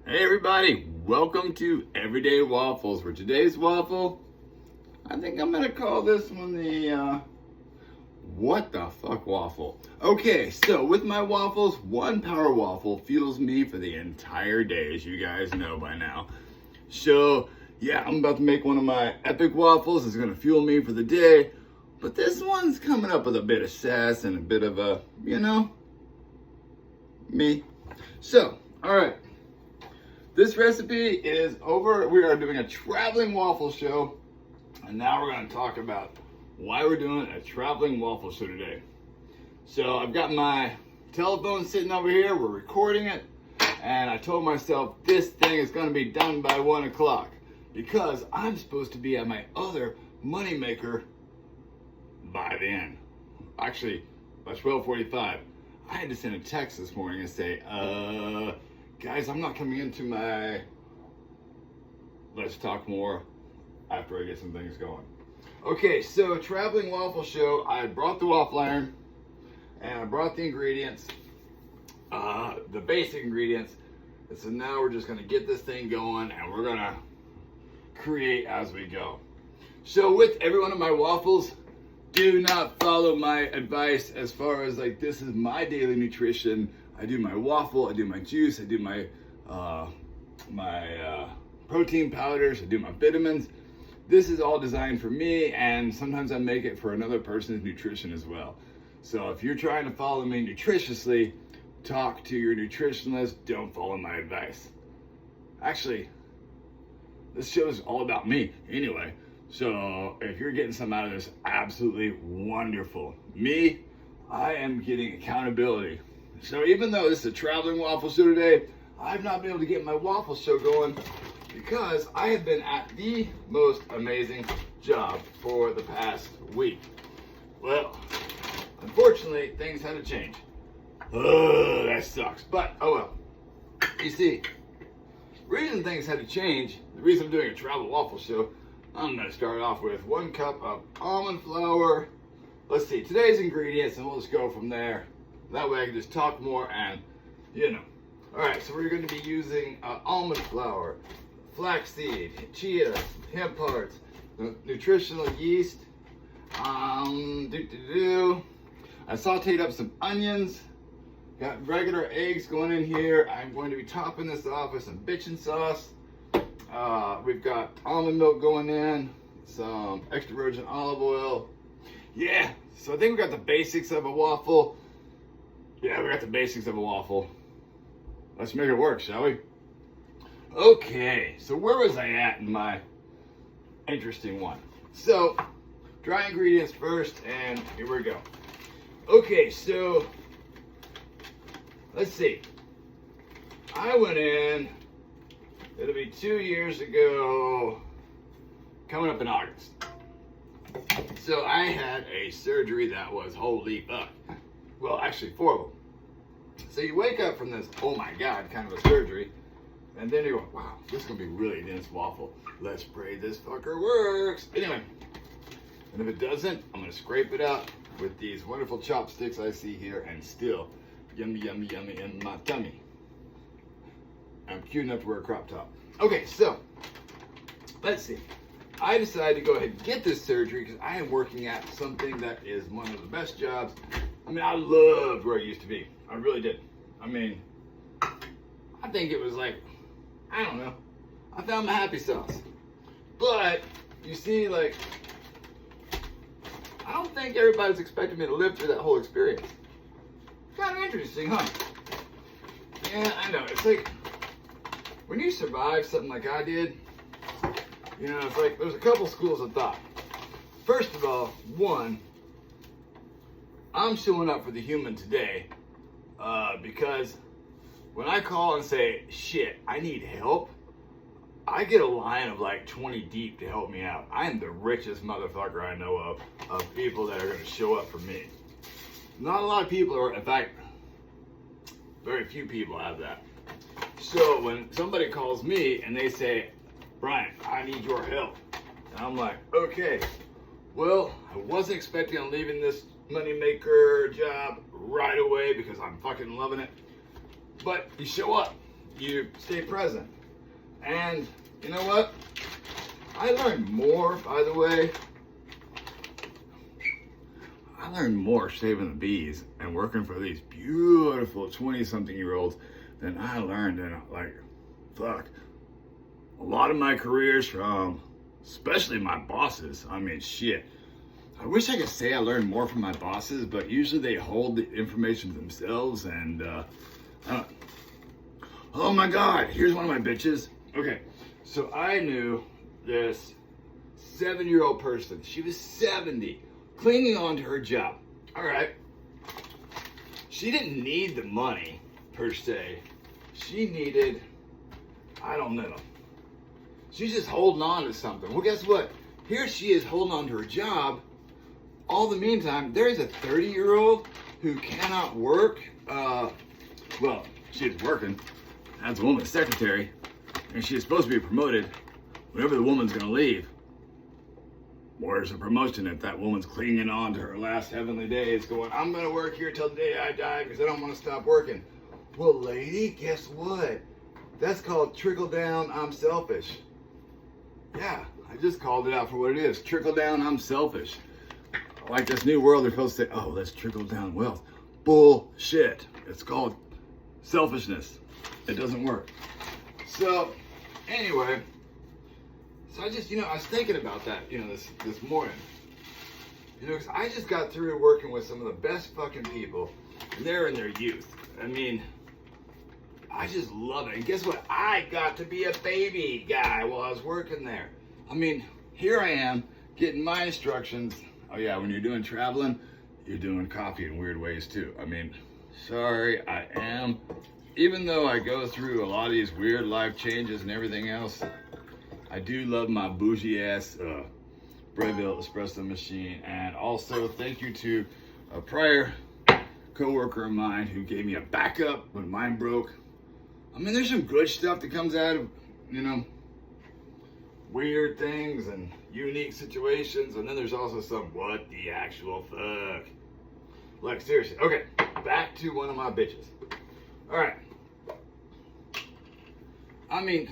Hey everybody, welcome to Everyday Waffles. For today's waffle, I think I'm gonna call this one the what the fuck waffle. Okay, so with my waffles, one power waffle fuels me for the entire day, as you guys know by now. So yeah, I'm about to make one of my epic waffles. It's gonna fuel me for the day, but this one's coming up with a bit of sass and a bit of a, me. So, all right. This recipe is over. We are doing a traveling waffle show, and now we're going to talk about why we're doing a traveling waffle show today. So I've got my telephone sitting over here. We're recording it, and I told myself this thing is going to be done by 1 o'clock because I'm supposed to be at my other moneymaker by then. Actually, by 12:45. I had to send a text this morning and say, guys, I'm not coming into my let's talk more after I get some things going. Okay, so traveling waffle show. I brought the waffle iron and I brought the ingredients, the basic ingredients. And so now we're just gonna get this thing going and we're gonna create as we go. So with every one of my waffles, do not follow my advice as far as like this is my daily nutrition. I do my waffle, I do my juice, I do my protein powders, I do my vitamins. This is all designed for me, and sometimes I make it for another person's nutrition as well. So if you're trying to follow me nutritiously, talk to your nutritionist, don't follow my advice. Actually, this show is all about me anyway. So if you're getting something out of this, absolutely wonderful. Me, I am getting accountability. So even though this is a traveling waffle show today, I've not been able to get my waffle show going because I have been at the most amazing job for the past week. Well, unfortunately, things had to change. Oh, that sucks. But, oh well. You see, the reason things had to change, the reason I'm doing a travel waffle show, I'm going to start off with 1 cup of almond flour. Let's see, today's ingredients, and we'll just go from there. That way I can just talk more and, All right, so we're going to be using almond flour, flaxseed, chia, hemp hearts, nutritional yeast. I sauteed up some onions. Got regular eggs going in here. I'm going to be topping this off with some bitchin' sauce. We've got almond milk going in, some extra virgin olive oil. Yeah, so I think we got the basics of a waffle. Yeah, we got the basics of a waffle. Let's make it work, shall we? Okay, so where was I at in my interesting one? So, dry ingredients first, and here we go. Okay, so, let's see. I went in, it'll be 2 years ago, coming up in August. So I had a surgery that was holy fuck. Well, actually 4 of them. So you wake up from this, oh my God, kind of a surgery, and then you go, wow, this is gonna be really dense waffle. Let's pray this fucker works. Anyway, and if it doesn't, I'm gonna scrape it out with these wonderful chopsticks I see here, and still yummy, yummy, yummy in my tummy. I'm cute enough to wear a crop top. Okay, so let's see. I decided to go ahead and get this surgery because I am working at something that is one of the best jobs. I mean, I loved where I used to be. I really did. I mean, I think it was like, I don't know. I found my happy sauce. But, you see, like, I don't think everybody's expecting me to live through that whole experience. Kind of interesting, huh? Yeah, I know. It's like, when you survive something like I did, it's like there's a couple schools of thought. First of all, one, I'm showing up for the human today because when I call and say, shit, I need help, I get a line of like 20 deep to help me out. I am the richest motherfucker I know of people that are going to show up for me. Not a lot of people are, in fact, very few people have that. So when somebody calls me and they say, Brian, I need your help. And I'm like, okay, well, I wasn't expecting on leaving this moneymaker job right away because I'm fucking loving it. But you show up. you stay present. And you know what? I learned more, by the way. I learned more saving the bees and working for these beautiful 20-something-year-olds than I learned in, like, fuck, a lot of my careers from, especially my bosses. I mean, shit. I wish I could say I learned more from my bosses, but usually they hold the information to themselves and, oh my God, here's one of my bitches. Okay, so I knew this 7-year-old person. She was 70, clinging on to her job. All right. She didn't need the money, per se. She needed, I don't know. She's just holding on to something. Well, guess what? Here she is holding on to her job. All the meantime, there's a 30-year-old who cannot work. Well, she's working as a woman's secretary, and she's supposed to be promoted whenever the woman's gonna leave. Where's the promotion if that woman's clinging on to her last heavenly days, going, I'm gonna work here till the day I die because I don't want to stop working. Well, lady, guess what? That's called trickle down, I'm selfish. Yeah, I just called it out for what it is. Trickle down, I'm selfish. Like this new world, they're supposed to say, oh, let's trickle down wealth. Bullshit. It's called selfishness. It doesn't work. So, anyway, so I just, I was thinking about that, this morning. Because I just got through working with some of the best fucking people, and they're in their youth. I mean, I just love it. And guess what? I got to be a baby guy while I was working there. I mean, here I am getting my instructions. Oh yeah, when you're doing traveling, you're doing coffee in weird ways too. I mean, sorry, I am. Even though I go through a lot of these weird life changes and everything else, I do love my bougie ass Breville espresso machine. And also thank you to a prior coworker of mine who gave me a backup when mine broke. I mean, there's some good stuff that comes out of, weird things and unique situations, and then there's also some what the actual fuck. Like, seriously. Okay, back to one of my bitches. Alright. I mean,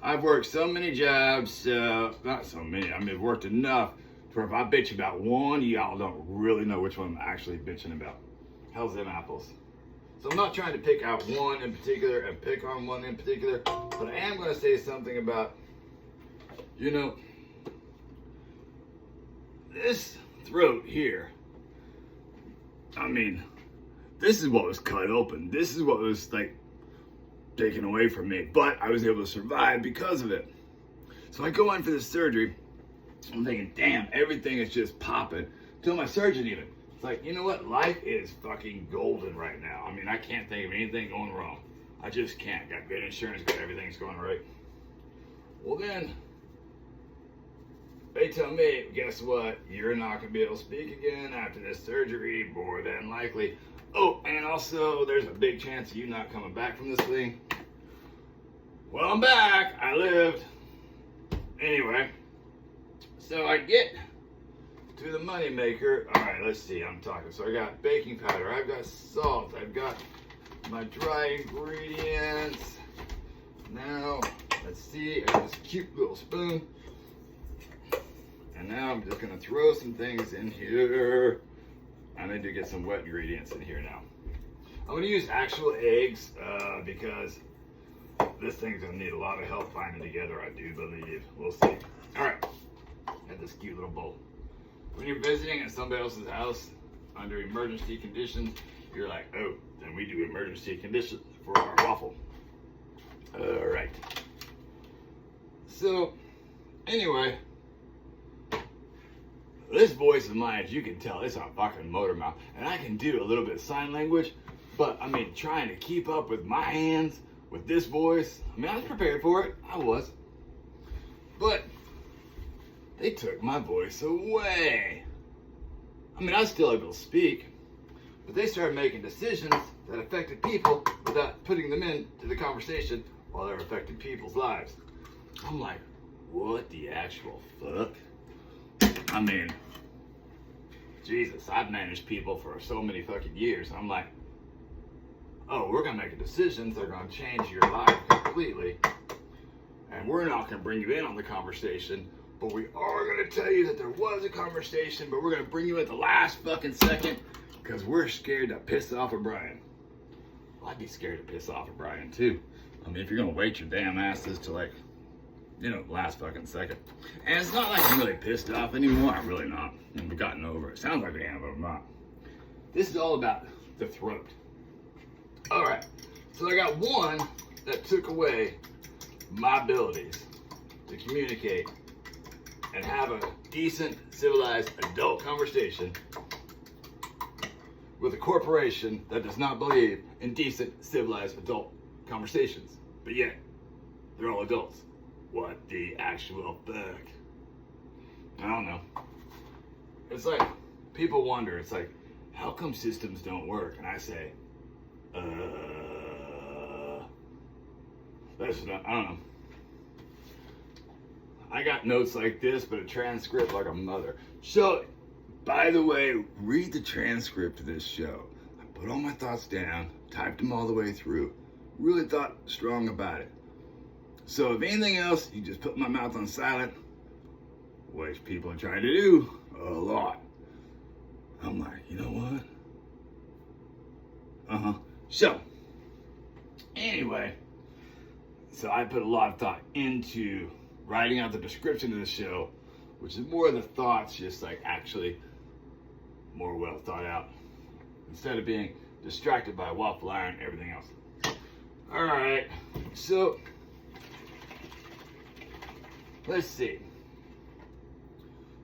I've worked so many jobs, not so many, I've worked enough to where if I bitch about one, y'all don't really know which one I'm actually bitching about. How's them apples? So I'm not trying to pick out one in particular and pick on one in particular, but I am going to say something about, this throat here. I mean, this is what was cut open. This is what was like taken away from me, but I was able to survive because of it. So I go in for this surgery. I'm thinking, damn, everything is just popping. Tell my surgeon even. It's like, you know what? Life is fucking golden right now. I mean, I can't think of anything going wrong. I just can't. Got good insurance, got everything's going right. Well then, they tell me, guess what? You're not going to be able to speak again after this surgery, more than likely. Oh, and also, there's a big chance of you not coming back from this thing. Well, I'm back. I lived. Anyway, so I get to the money maker. All right, let's see. I'm talking. So I got baking powder. I've got salt. I've got my dry ingredients. Now, let's see. I got this cute little spoon. And now I'm just going to throw some things in here. I need to get some wet ingredients in here now. I'm going to use actual eggs because this thing's going to need a lot of help finding together, I do believe. We'll see. All right. Got this cute little bowl. When you're visiting at somebody else's house under emergency conditions, you're like, oh, then we do emergency conditions for our waffle. All right. So, anyway, this voice of mine, as you can tell, it's a fucking motor mouth. And I can do a little bit of sign language, but I mean, trying to keep up with my hands, with this voice, I mean, I was prepared for it. I was. But they took my voice away. I mean, I was still able to speak, but they started making decisions that affected people without putting them into the conversation while they're affecting people's lives. I'm like, what the actual fuck? I mean, Jesus, I've managed people for so many fucking years. I'm like, oh, we're gonna make decisions that are gonna change your life completely. And we're not gonna bring you in on the conversation, but we are gonna tell you that there was a conversation, but we're gonna bring you at the last fucking second because we're scared to piss off O'Brien. Well, I'd be scared to piss off O'Brien too. I mean, if you're gonna wait your damn asses to like, last fucking second. And it's not like I'm really pissed off anymore. I'm really not. I've gotten over it. Sounds like I am, but I'm not. This is all about the throat. All right, so I got one that took away my abilities to communicate and have a decent, civilized, adult conversation with a corporation that does not believe in decent, civilized, adult conversations. But yet, they're all adults. What the actual fuck? I don't know. It's like, people wonder, it's like, how come systems don't work? And I say, that's not, I don't know. I got notes like this, but a transcript like a mother. So, by the way, read the transcript of this show. I put all my thoughts down, typed them all the way through, really thought strong about it. So if anything else, you just put my mouth on silent, which people are trying to do a lot. I'm like, you know what? So, anyway, so I put a lot of thought into writing out the description of the show, which is more of the thoughts, just like actually more well thought out, instead of being distracted by waffle iron and everything else. All right, so let's see.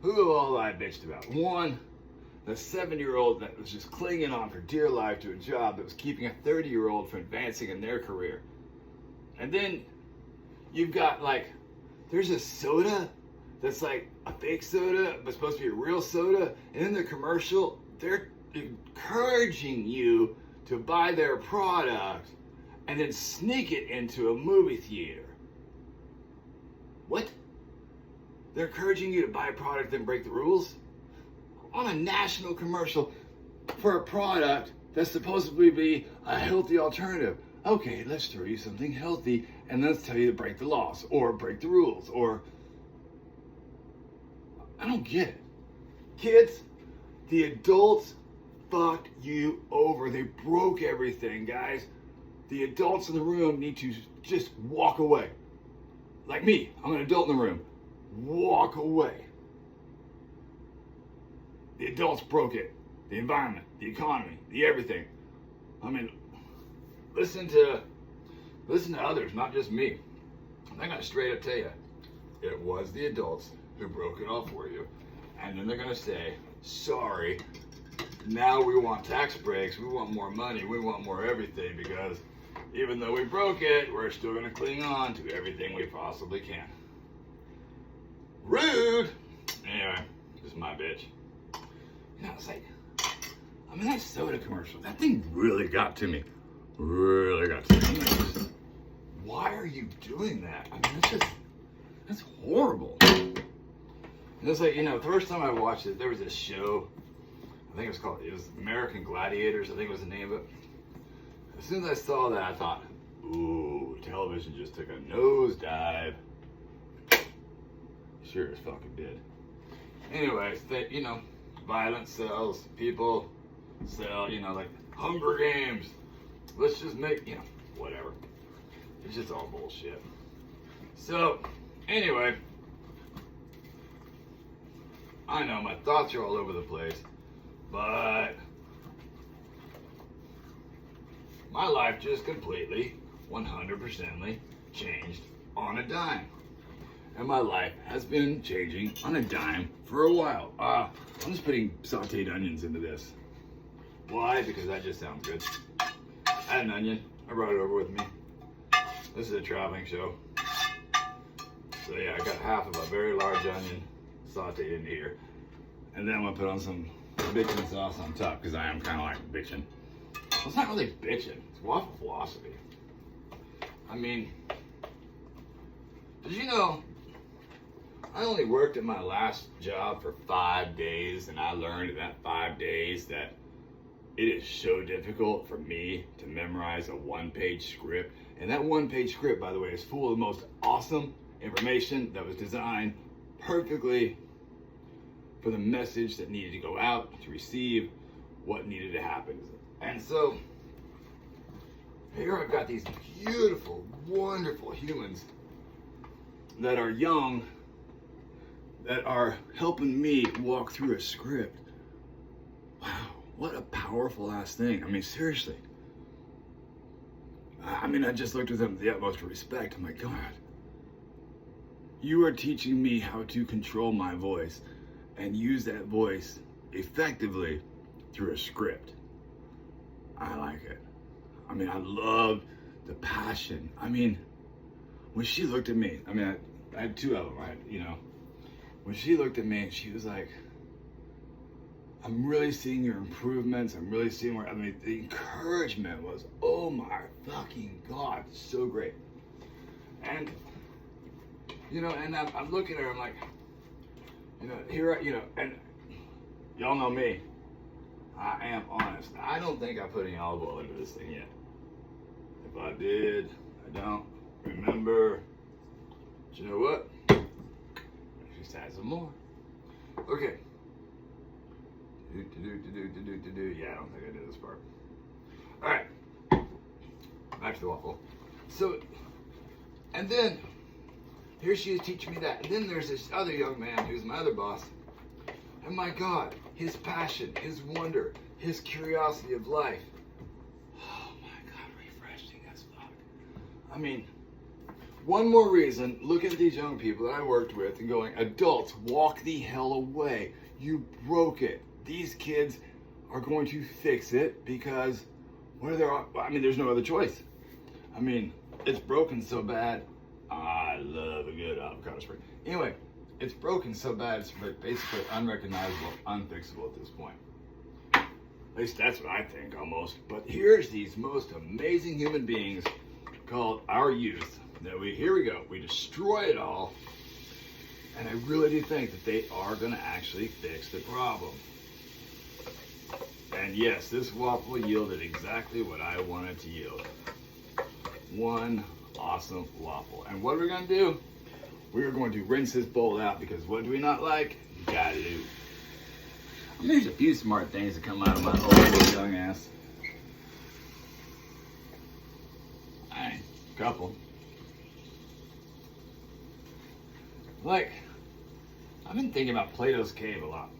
Who all I bitched about? One, the 7-year-old that was just clinging on for dear life to a job that was keeping a 30-year-old from advancing in their career. And then you've got like, there's a soda that's like a fake soda, but supposed to be a real soda. And in the commercial, they're encouraging you to buy their product and then sneak it into a movie theater. What? They're encouraging you to buy a product and break the rules? On a national commercial for a product that's supposedly be a healthy alternative. Okay, let's throw you something healthy and let's tell you to break the laws or break the rules or... I don't get it. Kids, the adults fucked you over. They broke everything, guys. The adults in the room need to just walk away. Like me, I'm an adult in the room. Walk away. The adults broke it. The environment, the economy, the everything. I mean, listen to others, not just me. They're gonna straight up tell you, it was the adults who broke it all for you. And then they're gonna say, sorry, now we want tax breaks, we want more money, we want more everything, because even though we broke it, we're still gonna cling on to everything we possibly can. Rude! Anyway, this is my bitch. It's like, I mean, that soda commercial, that thing really got to me. Really got to me. I'm like, why are you doing that? I mean, that's horrible. And it's like, the first time I watched it, there was this show, I think it was American Gladiators, I think was the name of it. As soon as I saw that, I thought, ooh, television just took a nosedive. Sure as fucking did. Anyways, violence sells, people sell, like Hunger Games. Let's just make, whatever. It's just all bullshit. So, anyway, I know my thoughts are all over the place, but my life just completely, 100% changed on a dime. And my life has been changing on a dime for a while. I'm just putting sauteed onions into this. Why? Because that just sounds good. I had an onion. I brought it over with me. This is a traveling show. So yeah, I got half of a very large onion sauteed into here. And then I'm gonna put on some bitchin' sauce on top because I am kind of like bitchin'. Well, it's not really bitchin'. It's waffle philosophy. I mean, did you know I only worked at my last job for 5 days, and I learned in that 5 days that it is so difficult for me to memorize a one-page script. And that one-page script, by the way, is full of the most awesome information that was designed perfectly for the message that needed to go out to receive what needed to happen. And so here I've got these beautiful, wonderful humans that are young, that are helping me walk through a script. Wow, what a powerful ass thing. I mean, seriously. I mean, I just looked at them with the utmost respect. Oh my God. You are teaching me how to control my voice and use that voice effectively through a script. I like it. I mean, I love the passion. I mean, when she looked at me, I mean, I had two of them, right? You know, when she looked at me, she was like, I'm really seeing your improvements. I'm really seeing where, I mean, the encouragement was, oh my fucking God, so great. And, you know, and I'm looking at her, I'm like, you know, here, you know, and y'all know me. I am honest. I don't think I put any olive oil into this thing yet. If I did, I don't remember. But you know what? Just add some more. Okay. Yeah, I don't think I did this part. All right. Back to the waffle. So, and then here she is teaching me that. And then there's this other young man who's my other boss. And my God, his passion, his wonder, his curiosity of life. Oh my God, refreshing as fuck. I mean, one more reason, look at these young people that I worked with and going, adults, walk the hell away. You broke it. These kids are going to fix it because I mean, there's no other choice. I mean, it's broken so bad. I love a good avocado spray. Anyway, it's broken so bad, it's basically unrecognizable, unfixable at this point. At least that's what I think, almost. But here's these most amazing human beings called our youth. Here we go. We destroy it all. And I really do think that they are going to actually fix the problem. And yes, this waffle yielded exactly what I wanted to yield. One awesome waffle. And what are we going to do? We are going to rinse this bowl out because what do we not like? Galoo. I mean, there's a few smart things that come out of my old young ass. Alright, a couple. Like, I've been thinking about Plato's Cave a lot.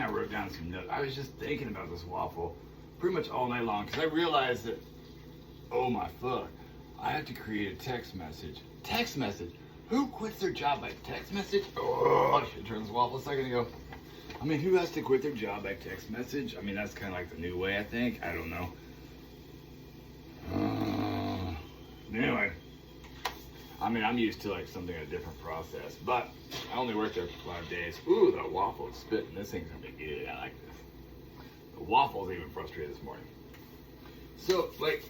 I wrote down some notes. I was just thinking about this waffle pretty much all night long because I realized that, oh my fuck, I have to create a text message. Text message? Who quits their job by text message? Oh, I should turn this waffle a second ago. I mean, who has to quit their job by text message? I mean, that's kind of like the new way, I think. I don't know. Anyway. I mean, I'm used to like something, a different process, but I only worked there for 5 days. Ooh, the waffle is spitting. This thing's gonna be good. I like this. The waffle's even frustrated this morning. So, like,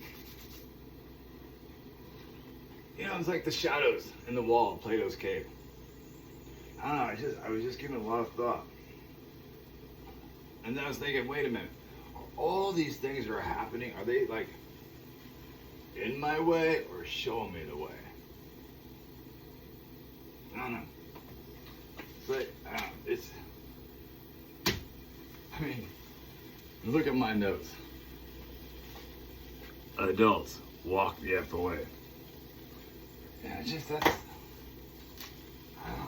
you know, it's like the shadows in the wall of Plato's Cave. I don't know, I was just giving it a lot of thought. And then I was thinking, wait a minute, are all these things that are happening, are they like in my way or showing me the way? I don't know. But I mean, look at my notes. Adults, walk the F away. Yeah, I don't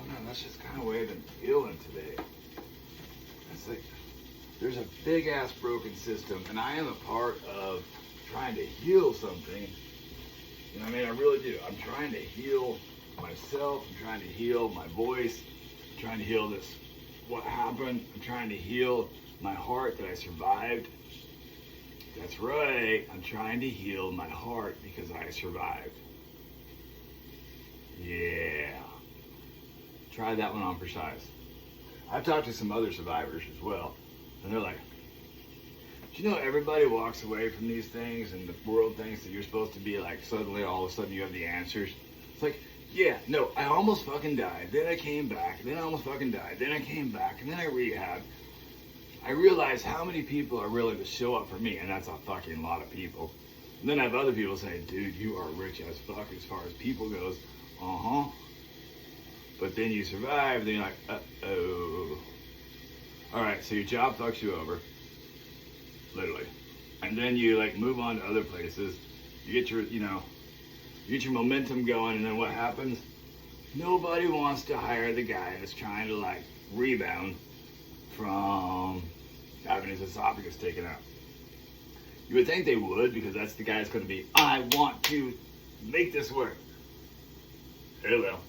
know, that's just kind of the way I've been feeling today. It's like, there's a big ass broken system, and I am a part of trying to heal something. You know what I mean? I really do. I'm trying to heal myself. I'm trying to heal my voice. I'm trying to heal this, what happened. I'm trying to heal my heart that I survived. That's right. I'm trying to heal my heart because I survived. Yeah. Try that one on for size. I've talked to some other survivors as well, and they're like, do you know everybody walks away from these things and the world thinks that you're supposed to be like, suddenly all of a sudden you have the answers. It's like, yeah, no, I almost fucking died. Then I came back. Then I almost fucking died. Then I came back. And then I rehabbed. I realize how many people are willing to show up for me, and that's a fucking lot of people. And then I have other people say, dude, you are rich as fuck as far as people goes. Uh-huh. But then you survive, then you're like, uh-oh. All right, so your job fucks you over, literally. And then you like move on to other places. You get your, you get your momentum going, and then what happens? Nobody wants to hire the guy that's trying to like rebound from having his esophagus taken out. You would think they would, because that's the guy that's going to be, I want to make this work. Hey, well.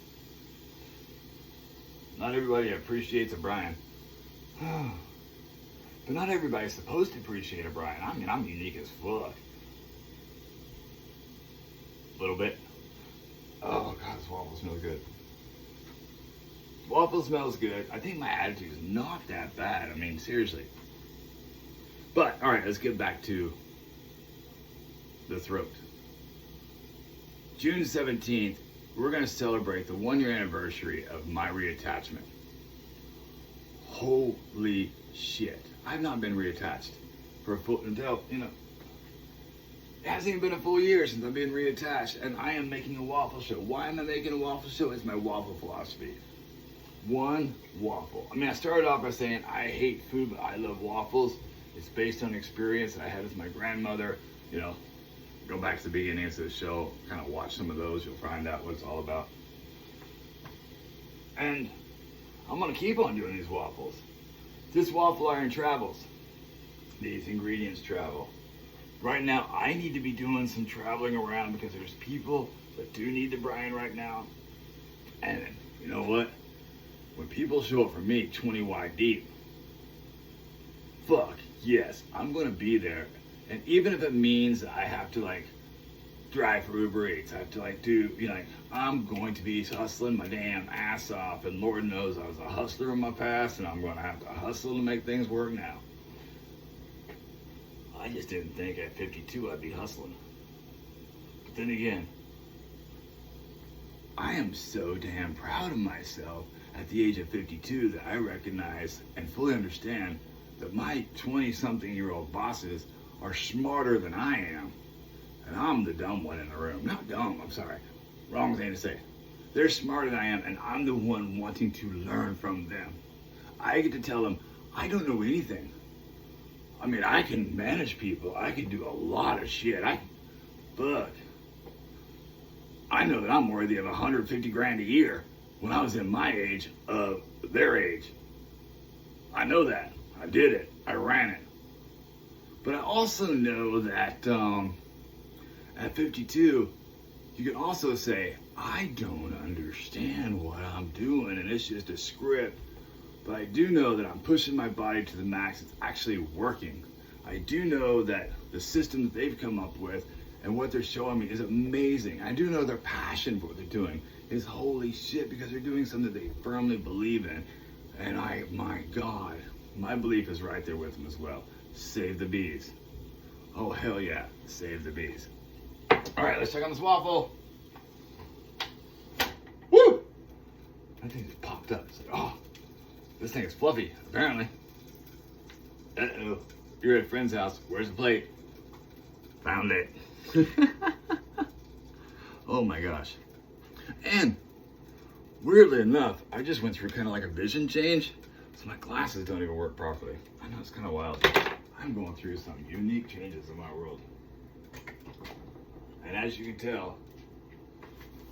Not everybody appreciates a Brian. But not everybody's supposed to appreciate a Brian. I mean, I'm unique as fuck. A little bit. Oh, God, this waffle smells good. Waffle smells good. I think my attitude is not that bad. I mean, seriously. But, all right, let's get back to the throat. June 17th, we're going to celebrate the 1-year anniversary of my reattachment. Holy shit. I've not been reattached for a full, until, it hasn't even been a full year since I've been reattached, and I am making a waffle show. Why am I making a waffle show? It's my waffle philosophy. One waffle. I mean, I started off by saying I hate food, but I love waffles. It's based on experience that I had with my grandmother. Go back to the beginnings of the show, kind of watch some of those. You'll find out what it's all about. And I'm going to keep on doing these waffles. This waffle iron travels. These ingredients travel. Right now, I need to be doing some traveling around because there's people that do need the Brian right now. And you know what? When people show up for me 20 wide deep, fuck yes, I'm going to be there. And even if it means that I have to like drive for Uber Eats, I have to like do, I'm going to be hustling my damn ass off. And Lord knows I was a hustler in my past, and I'm going to have to hustle to make things work now. I just didn't think at 52 I'd be hustling. But then again, I am so damn proud of myself at the age of 52 that I recognize and fully understand that my 20-something-year-old bosses are smarter than I am. And I'm the dumb one in the room. Not dumb, I'm sorry. Wrong thing to say. They're smarter than I am, and I'm the one wanting to learn from them. I get to tell them, I don't know anything. I mean, I can manage people. I can do a lot of shit. But I know that I'm worthy of 150 grand a year when I was in my age of their age. I know that. I did it. I ran it. But I also know that at 52, you can also say, I don't understand what I'm doing, and it's just a script. But I do know that I'm pushing my body to the max. It's actually working. I do know that the system that they've come up with and what they're showing me is amazing. I do know their passion for what they're doing is holy shit, because they're doing something they firmly believe in. And my God, my belief is right there with them as well. Save the bees. Oh, hell yeah, save the bees. All right, let's check on this waffle. Woo! That thing just popped up. It's like, oh. This thing is fluffy, apparently. Uh-oh. You're at a friend's house. Where's the plate? Found it. Oh my gosh. And weirdly enough, I just went through kind of like a vision change. So my glasses don't even work properly. I know, it's kind of wild. I'm going through some unique changes in my world. And as you can tell,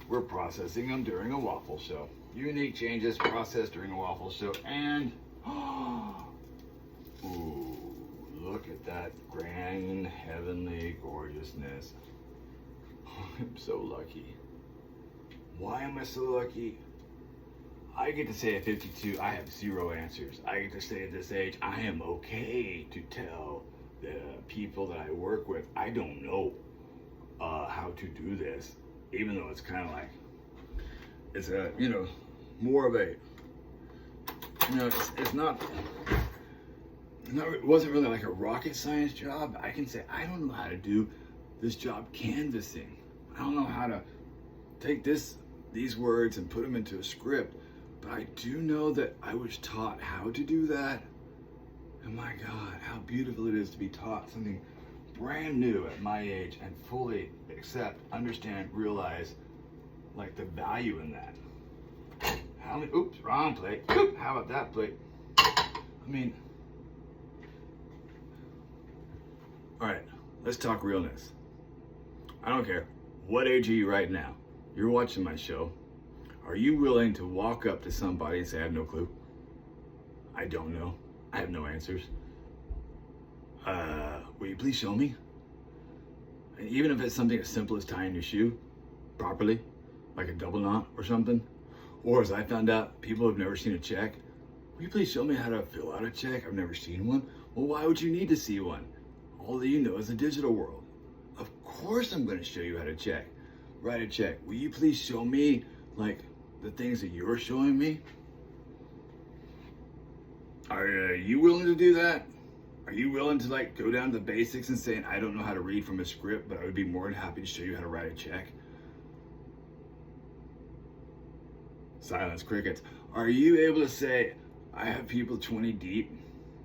we're processing them during a waffle show. Unique changes processed during a waffle show. And, ooh, look at that grand, heavenly gorgeousness. I'm so lucky. Why am I so lucky? I get to say at 52, I have zero answers. I get to say at this age, I am okay to tell the people that I work with, I don't know how to do this. Even though it's kind of like, it's a, more of a, it's not, it wasn't really like a rocket science job. I can say, I don't know how to do this job canvassing. I don't know how to take these words and put them into a script, but I do know that I was taught how to do that. And my God, how beautiful it is to be taught something brand new at my age and fully accept, understand, realize like the value in that. How many, oops, wrong plate. Oop, how about that plate? I mean, all right, let's talk realness. I don't care what age are you right now. You're watching my show. Are you willing to walk up to somebody and say, I have no clue? I don't know. I have no answers. Will you please show me? And even if it's something as simple as tying your shoe properly, like a double knot or something, or as I found out, people have never seen a check. Will you please show me how to fill out a check? I've never seen one. Well, why would you need to see one? All that you know is the digital world. Of course I'm going to show you how to write a check. Will you please show me like the things that you're showing me? Are you willing to do that? Are you willing to like go down to the basics and saying, I don't know how to read from a script, but I would be more than happy to show you how to write a check? Silence, crickets. Are you able to say, I have people 20 deep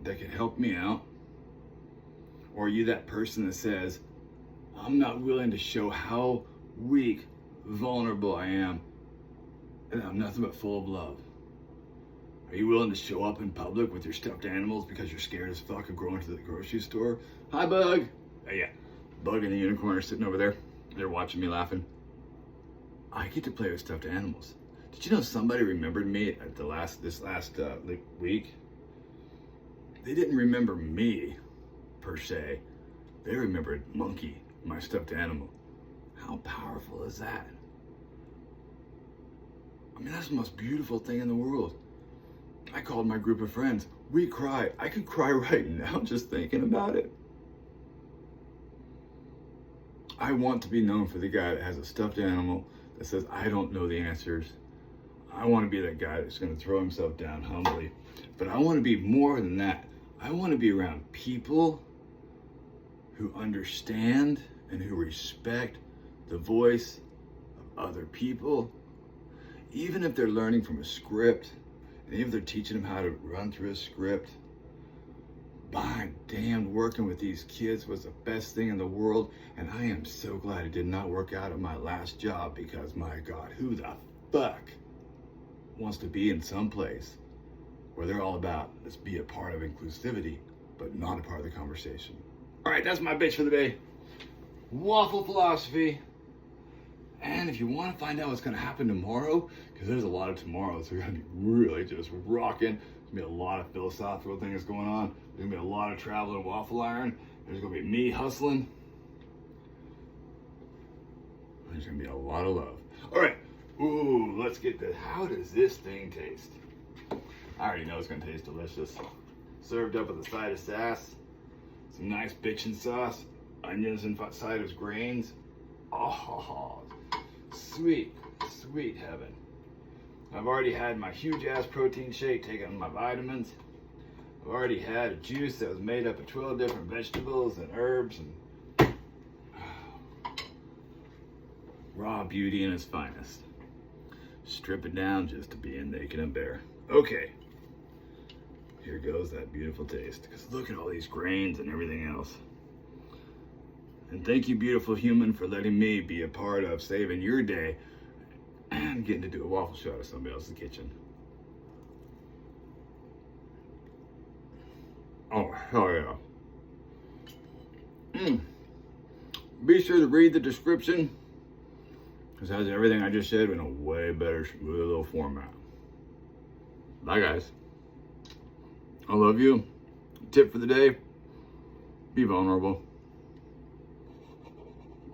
that can help me out? Or are you that person that says, I'm not willing to show how weak, vulnerable I am, and I'm nothing but full of love? Are you willing to show up in public with your stuffed animals because you're scared as fuck of going to the grocery store? Hi, Bug. Oh, yeah. Bug and the unicorn are sitting over there. They're watching me laughing. I get to play with stuffed animals. Did you know somebody remembered me at this last week? They didn't remember me, per se. They remembered Monkey, my stuffed animal. How powerful is that? I mean, that's the most beautiful thing in the world. I called my group of friends. We cried. I could cry right now just thinking about it. I want to be known for the guy that has a stuffed animal that says, I don't know the answers. I want to be that guy that's going to throw himself down humbly. But I want to be more than that. I want to be around people who understand and who respect the voice of other people. Even if they're learning from a script, and even if they're teaching them how to run through a script, by damn, working with these kids was the best thing in the world. And I am so glad it did not work out at my last job, because my God, who the fuck wants to be in some place where they're all about, let's be a part of inclusivity, but not a part of the conversation. All right, that's my bitch for the day. Waffle philosophy. And if you want to find out what's going to happen tomorrow, because there's a lot of tomorrows, we're going to be really just rocking. There's going to be a lot of philosophical things going on. There's going to be a lot of travel and waffle iron. There's going to be me hustling. There's going to be a lot of love. All right. Ooh, let's get this. How does this thing taste? I already know it's going to taste delicious. Served up with a side of sass, some nice bitchin' sauce, onions inside of grains. Oh, sweet, sweet heaven. I've already had my huge ass protein shake, taking my vitamins. I've already had a juice that was made up of 12 different vegetables and herbs and raw beauty in its finest. Strip it down just to be naked and bare. Okay, here goes that beautiful taste. Because look at all these grains and everything else. And thank you, beautiful human, for letting me be a part of saving your day and getting to do a waffle shot of somebody else's kitchen. Oh, hell yeah. Be sure to read the description, because it has everything I just said in a way better, smoother little format. Bye, guys. I love you. Tip for the day, be vulnerable.